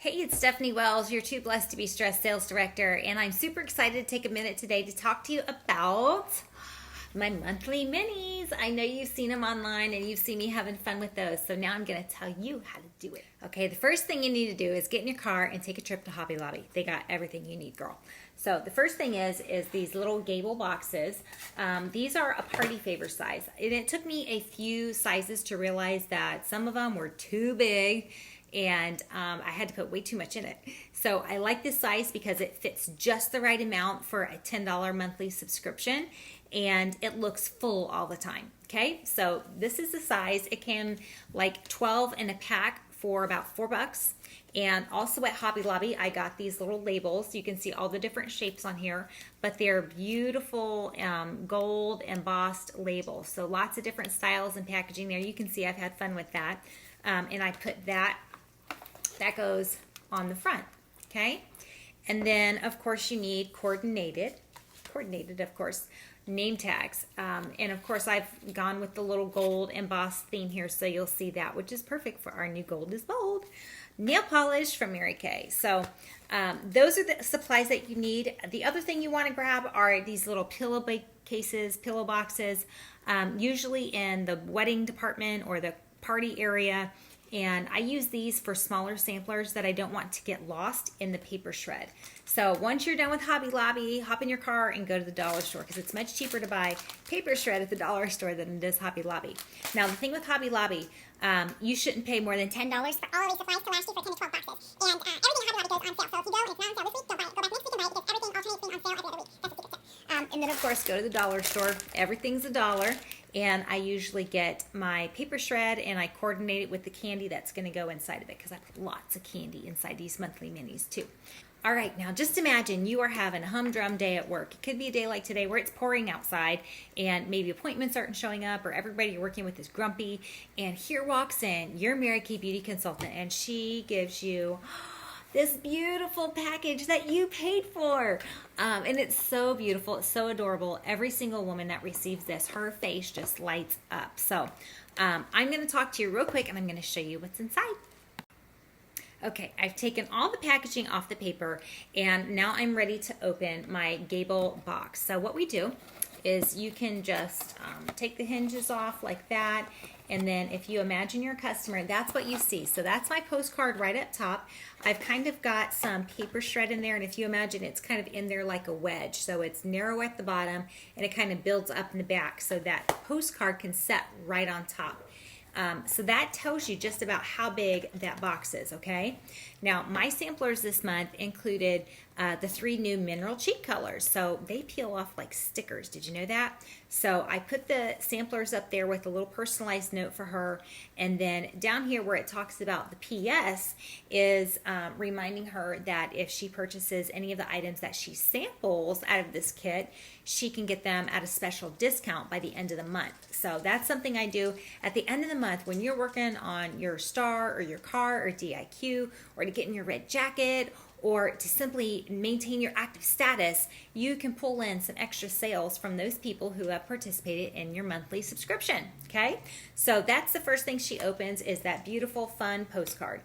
Hey, it's Stephanie Wells, your Too Blessed to Be Stressed sales director, and I'm super excited to take a minute today to talk to you about my monthly minis. I know you've seen them online and you've seen me having fun with those, so now I'm going to tell you how to do it. Okay, the first thing you need to do is get in your car and take a trip to Hobby Lobby. They got everything you need, girl. So the first thing is these little Gable boxes. These are a party favor size, and it took me a few sizes to realize that some of them were too big and I had to put way too much in it. So I like this size because it fits just the right amount for a $10 monthly subscription, and it looks full all the time. Okay, so this is the size. It came like 12 in a pack for about $4. And also at Hobby Lobby, I got these little labels. You can see all the different shapes on here, but they're beautiful gold embossed labels. So lots of different styles and packaging there. You can see I've had fun with that. And I put that goes on the front, okay? And then, of course, you need coordinated, of course, name tags. And, of course, I've gone with the little gold embossed theme here, so you'll see that, which is perfect for our new Gold is Bold. Nail polish from Mary Kay. So those are the supplies that you need. The other thing you want to grab are these little pillow cases, pillow boxes, usually in the wedding department or the party area. And I use these for smaller samplers that I don't want to get lost in the paper shred. So once you're done with Hobby Lobby, hop in your car and go to the dollar store, because it's much cheaper to buy paper shred at the dollar store than it is Hobby Lobby. Now, the thing with Hobby Lobby, you shouldn't pay more than $10 for all of these supplies to last you for 10 to 12 boxes. And everything at Hobby Lobby goes on sale. So if you go and it's not on sale this week, don't buy it. Go back next week and buy it, because everything alternates being on sale every other week. That's a secret tip. And then, of course, go to the dollar store. Everything's a dollar. And I usually get my paper shred and I coordinate it with the candy that's going to go inside of it, because I put lots of candy inside these monthly minis too. All right, now just imagine you are having a humdrum day at work. It could be a day like today where it's pouring outside and maybe appointments aren't showing up, or everybody you're working with is grumpy. And here walks in your Mary Kay beauty consultant, and she gives you this beautiful package that you paid for. And it's so beautiful. It's so adorable. Every single woman that receives this, her face just lights up. So I'm going to talk to you real quick, and I'm going to show you what's inside. Okay, I've taken all the packaging off the paper, and now I'm ready to open my Gable box. So what we do is you can just take the hinges off like that, and then if you imagine your customer, that's what you see. So that's my postcard right up top. I've kind of got some paper shred in there, and if you imagine, it's kind of in there like a wedge. So it's narrow at the bottom, and it kind of builds up in the back so that postcard can set right on top. So that tells you just about how big that box is, okay? Now, my samplers this month included the 3 new mineral cheek colors. So they peel off like stickers. Did you know that? So I put the samplers up there with a little personalized note for her. And then down here where it talks about the PS is reminding her that if she purchases any of the items that she samples out of this kit, she can get them at a special discount by the end of the month. So that's something I do at the end of the month when you're working on your Star or your car or DIQ, or to get in your red jacket, or to simply maintain your active status. You can pull in some extra sales from those people who have participated in your monthly subscription, okay? So that's the first thing she opens, is that beautiful, fun postcard.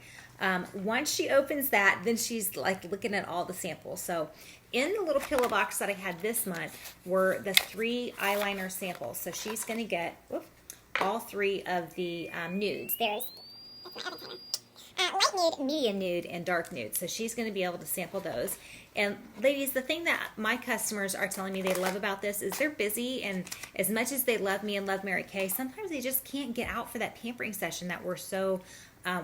Once she opens that, then she's like looking at all the samples. So in the little pillow box that I had this month were the 3 eyeliner samples. So she's going to get all 3 of the nudes. There's light nude, medium nude, and dark nude. So she's going to be able to sample those. And ladies, the thing that my customers are telling me they love about this is they're busy, and as much as they love me and love Mary Kay, sometimes they just can't get out for that pampering session that we're so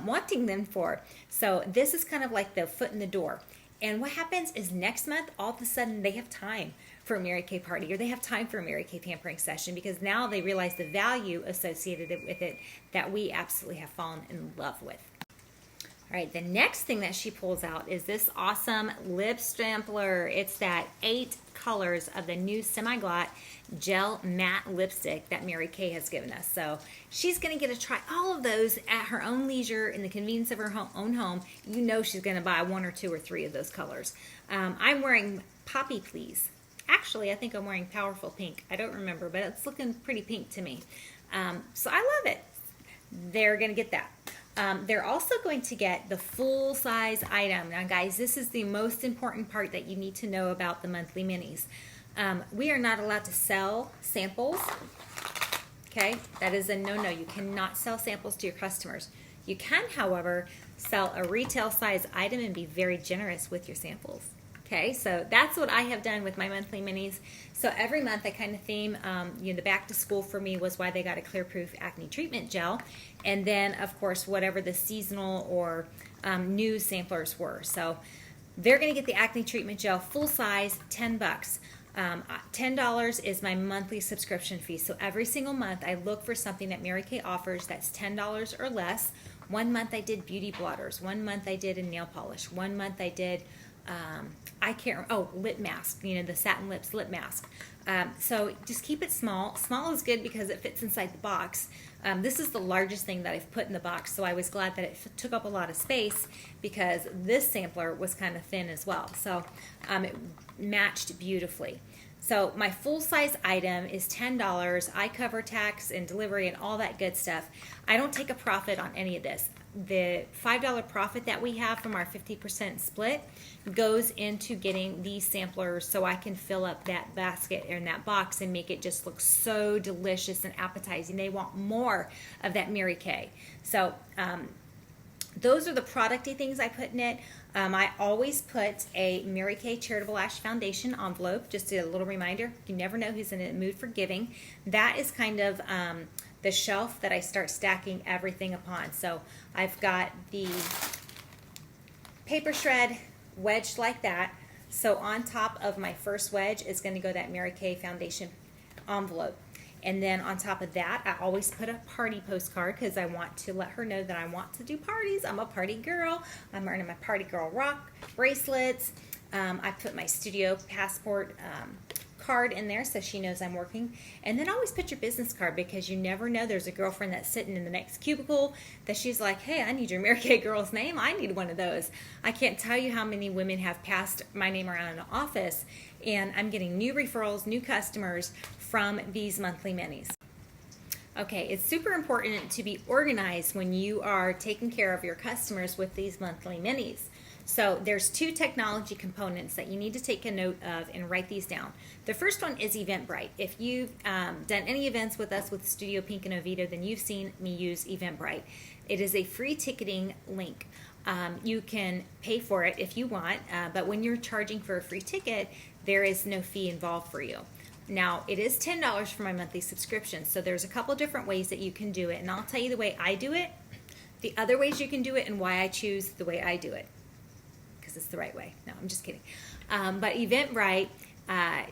wanting them for. So this is kind of like the foot in the door. And what happens is next month, all of a sudden, they have time for a Mary Kay party, or they have time for a Mary Kay pampering session, because now they realize the value associated with it that we absolutely have fallen in love with. All right, the next thing that she pulls out is this awesome lip sampler. It's that 8 colors of the new Semi-Glot Gel Matte Lipstick that Mary Kay has given us. So she's going to get to try all of those at her own leisure in the convenience of her own home. You know she's going to buy 1 or 2 or 3 of those colors. I'm wearing Poppy Please. Actually, I think I'm wearing Powerful Pink. I don't remember, but it's looking pretty pink to me. So I love it. They're going to get that. They're also going to get the full size item. Now guys, this is the most important part that you need to know about the monthly minis. We are not allowed to sell samples. Okay, that is a no-no. You cannot sell samples to your customers. You can, however, sell a retail size item and be very generous with your samples. Okay, so that's what I have done with my monthly minis. So every month I kind of theme, the back to school for me was why they got a Clear Proof acne treatment gel. And then of course, whatever the seasonal or new samplers were. So they're gonna get the acne treatment gel full size, $10. $10 is my monthly subscription fee. So every single month I look for something that Mary Kay offers that's $10 or less. One month I did beauty blotters. One month I did a nail polish. One month I did lip mask, the satin lips lip mask. So just keep it small. Small is good because it fits inside the box. This is the largest thing that I've put in the box, so I was glad that it took up a lot of space because this sampler was kind of thin as well. So it matched beautifully. So my full size item is $10. I cover tax and delivery and all that good stuff. I don't take a profit on any of this. The $5 profit that we have from our 50% split goes into getting these samplers so I can fill up that basket and that box and make it just look so delicious and appetizing. They want more of that Mary Kay. So those are the producty things I put in it. I always put a Mary Kay Charitable Ash Foundation envelope, just a little reminder. You never know who's in the mood for giving. That is kind of the shelf that I start stacking everything upon. So I've got the paper shred wedged like that. So on top of my first wedge is going to go that Mary Kay Foundation envelope. And then on top of that, I always put a party postcard because I want to let her know that I want to do parties. I'm a party girl. I'm wearing my Party Girl Rock bracelets. I put my studio passport card in there so she knows I'm working. And then always put your business card because you never know. There's a girlfriend that's sitting in the next cubicle that she's like, hey, I need your Mary Kay girl's name. I need one of those. I can't tell you how many women have passed my name around in the office, and I'm getting new referrals, new customers from these monthly minis. Okay, it's super important to be organized when you are taking care of your customers with these monthly minis. So there's two technology components that you need to take a note of and write these down. The first one is Eventbrite. If you've done any events with us with Studio Pink and Oviedo, then you've seen me use Eventbrite. It is a free ticketing link. You can pay for it if you want, but when you're charging for a free ticket, there is no fee involved for you. Now, it is $10 for my monthly subscription, so there's a couple different ways that you can do it, and I'll tell you the way I do it, the other ways you can do it, and why I choose the way I do it, because it's the right way. No, I'm just kidding. But Eventbrite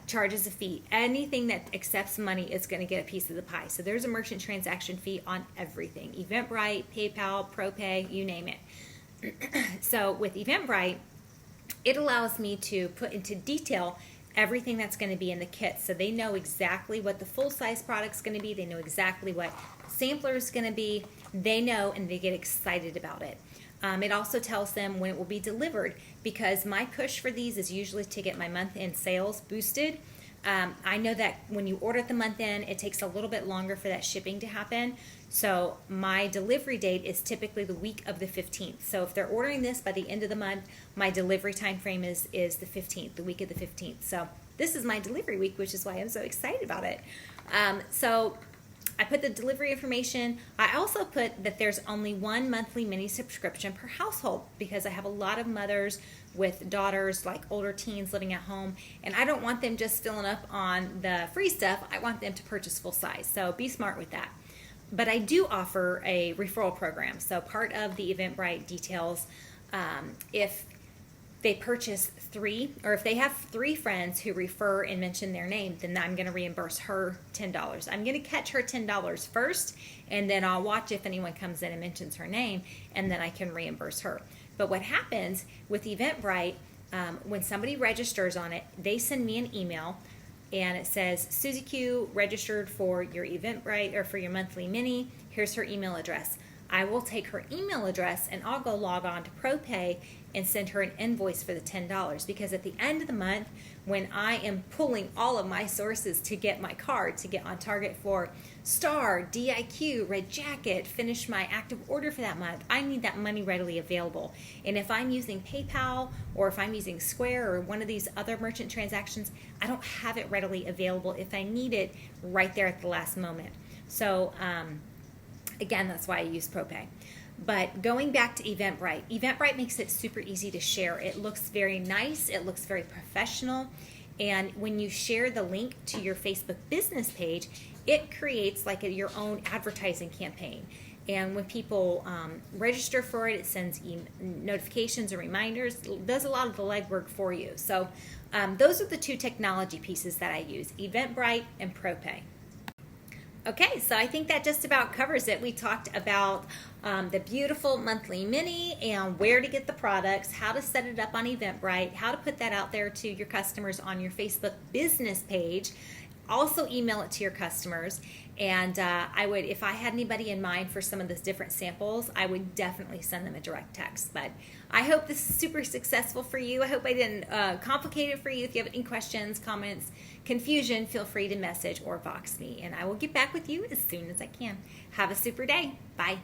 charges a fee. Anything that accepts money is going to get a piece of the pie. So there's a merchant transaction fee on everything. Eventbrite, PayPal, ProPay, you name it. So with Eventbrite, it allows me to put into detail everything that's going to be in the kit. So they know exactly what the full-size product's going to be. They know exactly what sampler is going to be. They know, and they get excited about it. It also tells them when it will be delivered, because my push for these is usually to get my month-end sales boosted. I know that when you order at the month end, it takes a little bit longer for that shipping to happen. So my delivery date is typically the week of the 15th. So if they're ordering this by the end of the month, my delivery time frame is the 15th, the week of the 15th. So this is my delivery week, which is why I'm so excited about it. So I put the delivery information. I also put that there's only one monthly mini subscription per household, because I have a lot of mothers with daughters, like older teens living at home, and I don't want them just filling up on the free stuff. I want them to purchase full size, so be smart with that. But I do offer a referral program. So part of the Eventbrite details, if they purchase 3, or if they have 3 friends who refer and mention their name, then I'm going to reimburse her $10. I'm going to catch her $10 first, and then I'll watch if anyone comes in and mentions her name, and then I can reimburse her. But what happens with Eventbrite, when somebody registers on it, they send me an email, and it says, Susie Q registered for your Eventbrite or for your monthly mini. Here's her email address. I will take her email address and I'll go log on to ProPay and send her an invoice for the $10, because at the end of the month, when I am pulling all of my sources to get my card, to get on target for Star, DIQ, Red Jacket, finish my active order for that month, I need that money readily available. And if I'm using PayPal or if I'm using Square or one of these other merchant transactions, I don't have it readily available if I need it right there at the last moment. So again, that's why I use ProPay. But going back to Eventbrite, Eventbrite makes it super easy to share. It looks very nice. It looks very professional. And when you share the link to your Facebook business page, it creates like your own advertising campaign. And when people register for it, it sends notifications and reminders. It does a lot of the legwork for you. So those are the two technology pieces that I use, Eventbrite and ProPay. Okay, so I think that just about covers it. We talked about the beautiful monthly mini and where to get the products, how to set it up on Eventbrite, how to put that out there to your customers on your Facebook business page. Also email it to your customers. And I would, if I had anybody in mind for some of those different samples, I would definitely send them a direct text. But I hope this is super successful for you. I hope I didn't complicate it for you. If you have any questions, comments, confusion, feel free to message or box me. And I will get back with you as soon as I can. Have a super day. Bye.